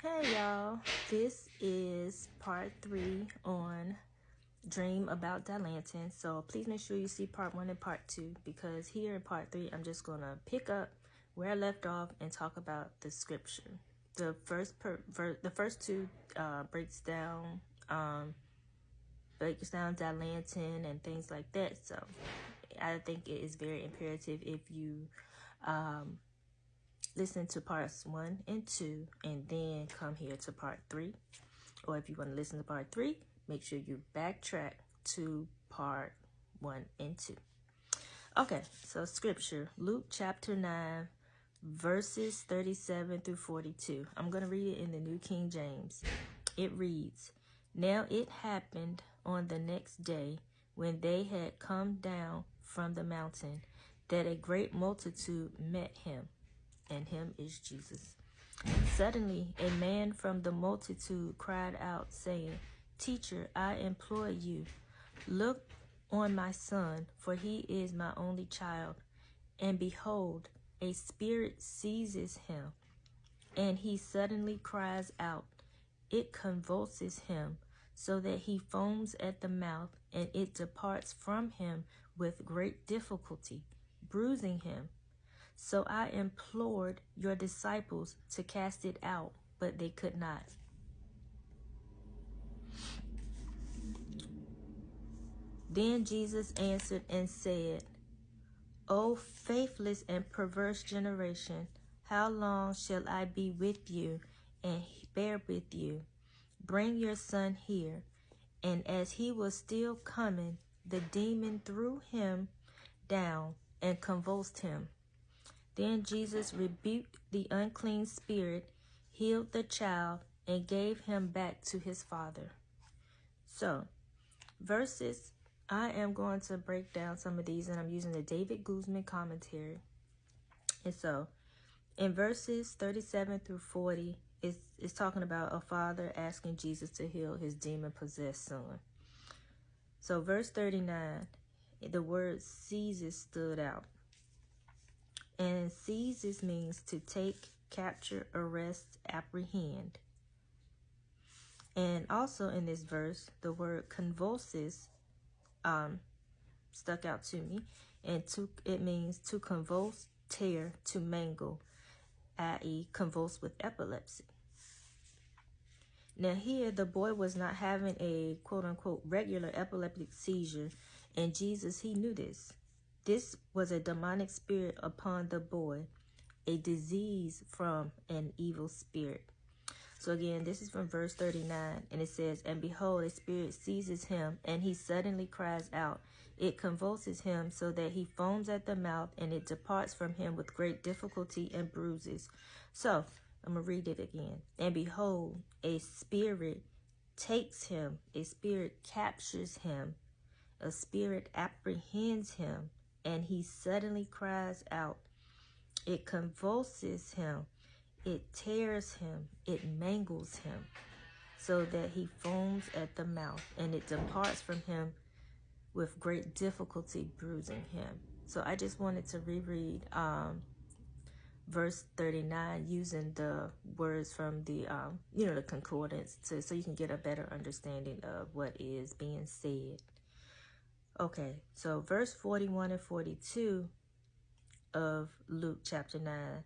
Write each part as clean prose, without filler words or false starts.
Hey y'all, this is part 3 on Dream About Dilantin. So please make sure you see part 1 and part 2, because here in part 3 I'm just going to pick up where I left off and talk about the scripture. The first two breaks down Dilantin and things like that. So I think it is very imperative if you listen to parts 1 and 2 and then come here to part 3. Or if you want to listen to part 3, make sure you backtrack to part 1 and 2. Okay, so scripture, Luke chapter 9, verses 37 through 42. I'm going to read it in the New King James. It reads, "Now it happened on the next day, when they had come down from the mountain, that a great multitude met him," and him is Jesus. "Suddenly a man from the multitude cried out, saying, 'Teacher, I implore you, look on my son, for he is my only child. And behold, a spirit seizes him, and he suddenly cries out. It convulses him, so that he foams at the mouth, and it departs from him with great difficulty, bruising him. So I implored your disciples to cast it out, but they could not.' Then Jesus answered and said, 'O faithless and perverse generation, how long shall I be with you and bear with you? Bring your son here.' And as he was still coming, the demon threw him down and convulsed him. Then Jesus rebuked the unclean spirit, healed the child, and gave him back to his father." So, I am going to break down some of these, and I'm using the David Guzman commentary. And so, in verses 37 through 40, it's talking about a father asking Jesus to heal his demon-possessed son. So, verse 39, the word seizes stood out. And seizes means to take, capture, arrest, apprehend. And also in this verse, the word convulses stuck out to me. And it means to convulse, tear, to mangle, i.e. convulse with epilepsy. Now here, the boy was not having a quote-unquote regular epileptic seizure, and Jesus, he knew this. This was a demonic spirit upon the boy, a disease from an evil spirit. So again, this is from verse 39, and it says, "And behold, a spirit seizes him, and he suddenly cries out. It convulses him, so that he foams at the mouth, and it departs from him with great difficulty and bruises." So I'm going to read it again. "And behold, a spirit takes him, a spirit captures him, a spirit apprehends him, and he suddenly cries out. It convulses him, it tears him, it mangles him, so that he foams at the mouth, and it departs from him with great difficulty, bruising him." So I just wanted to reread verse 39 using the words from the the concordance, so you can get a better understanding of what is being said. Okay, so verse 41 and 42 of Luke chapter 9,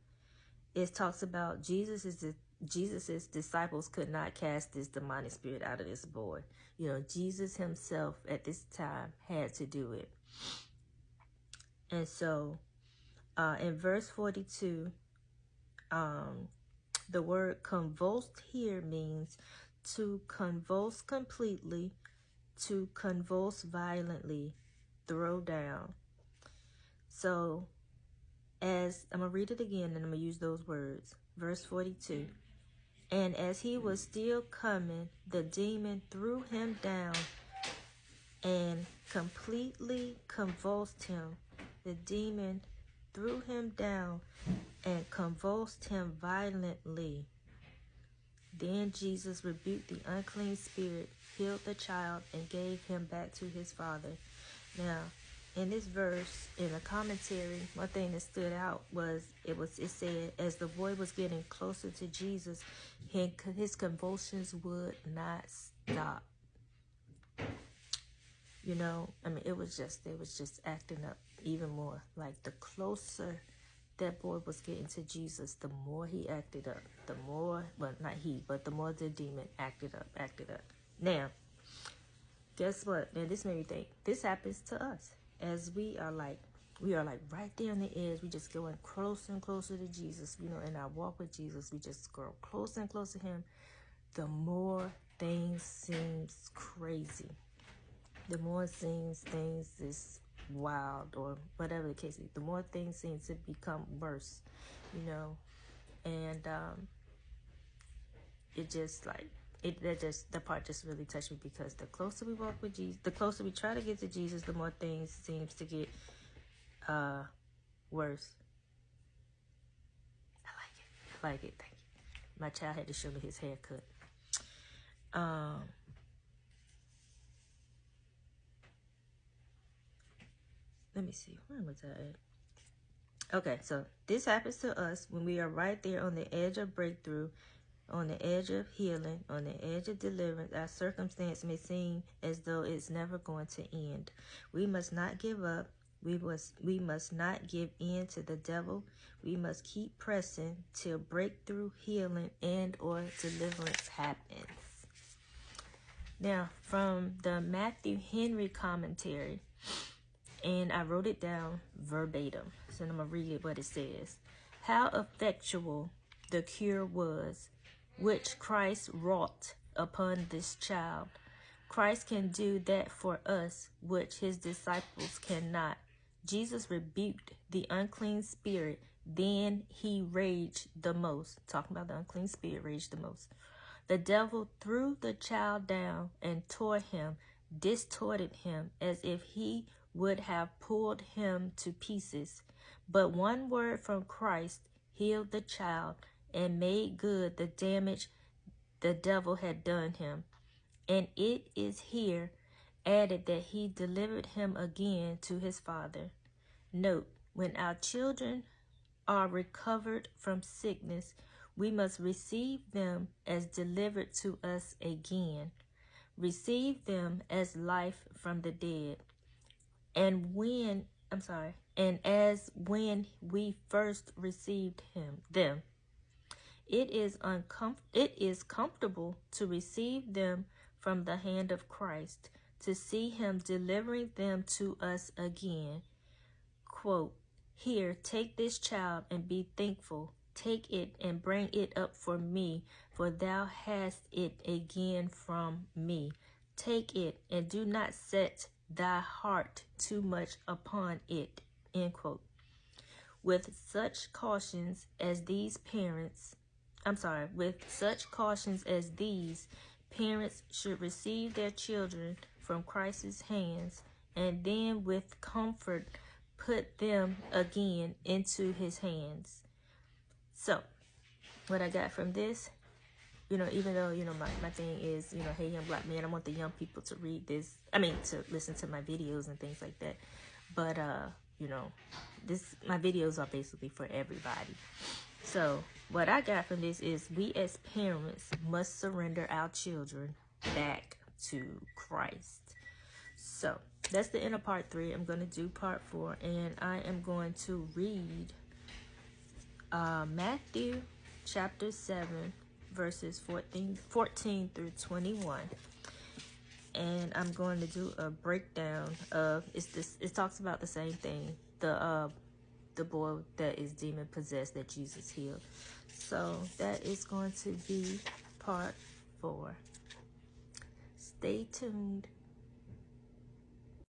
it talks about Jesus's disciples could not cast this demonic spirit out of this boy. Jesus himself at this time had to do it. And so in verse 42, the word convulsed here means to convulse completely, to convulse violently, throw down. So as I'm going to read it again, and I'm going to use those words. Verse 42. "And as he was still coming, the demon threw him down and completely convulsed him." The demon threw him down and convulsed him violently. Then Jesus rebuked the unclean spirit, healed the child, and gave him back to his father. Now, in this verse, in a commentary, one thing that stood out was it said, as the boy was getting closer to Jesus, his convulsions would not stop. You know, I mean, it was just acting up even more. Like, the closer that boy was getting to Jesus, the more he acted up. The more, well, not he, but the more the demon acted up. Now, guess what? Now, this made me think. This happens to us as we are like right there on the edge. We just going closer and closer to Jesus. You know, in our walk with Jesus, we just grow closer and closer to him. The more things seems crazy. The more things is wild, or whatever the case is. The more things seem to become worse, you know. And it just like that part just really touched me, because the closer we walk with Jesus, the closer we try to get to Jesus, the more things seems to get worse. I like it. Thank you. My child had to show me his haircut. Let me see. Where was I at? Okay, so this happens to us when we are right there on the edge of breakthrough, on the edge of healing, on the edge of deliverance. Our circumstance may seem as though it's never going to end. We must not give up. We must not give in to the devil. We must keep pressing till breakthrough, healing, and or deliverance happens. Now, from the Matthew Henry commentary, and I wrote it down verbatim, so I'm going to read what it says. How effectual the cure was, which Christ wrought upon this child. Christ can do that for us, which his disciples cannot. Jesus rebuked the unclean spirit, then he raged the most. Talking about the unclean spirit, raged the most. The devil threw the child down and tore him, distorted him, as if he would have pulled him to pieces. But one word from Christ healed the child and made good the damage the devil had done him. And it is here added that he delivered him again to his father. Note, when our children are recovered from sickness, we must receive them as delivered to us again. Receive them as life from the dead. And as when we first received them. It is comfortable to receive them from the hand of Christ, to see him delivering them to us again. Quote, here, take this child and be thankful. Take it and bring it up for me, for thou hast it again from me. Take it and do not set thy heart too much upon it. End quote. With such cautions as these, parents should receive their children from Christ's hands, and then with comfort put them again into his hands. So, what I got from this, you know, even though, you know, my thing is, you know, hey, young black man, I want the young people to read this. I mean, to listen to my videos and things like that. But, you know, my videos are basically for everybody. So, what I got from this is we as parents must surrender our children back to Christ. So, that's the end of part 3. I'm going to do part 4, and I am going to read Matthew chapter 7, verses 14 through 21. And I'm going to do a breakdown of, it talks about the same thing, the boy that is demon possessed that Jesus healed. So that is going to be part 4. Stay tuned.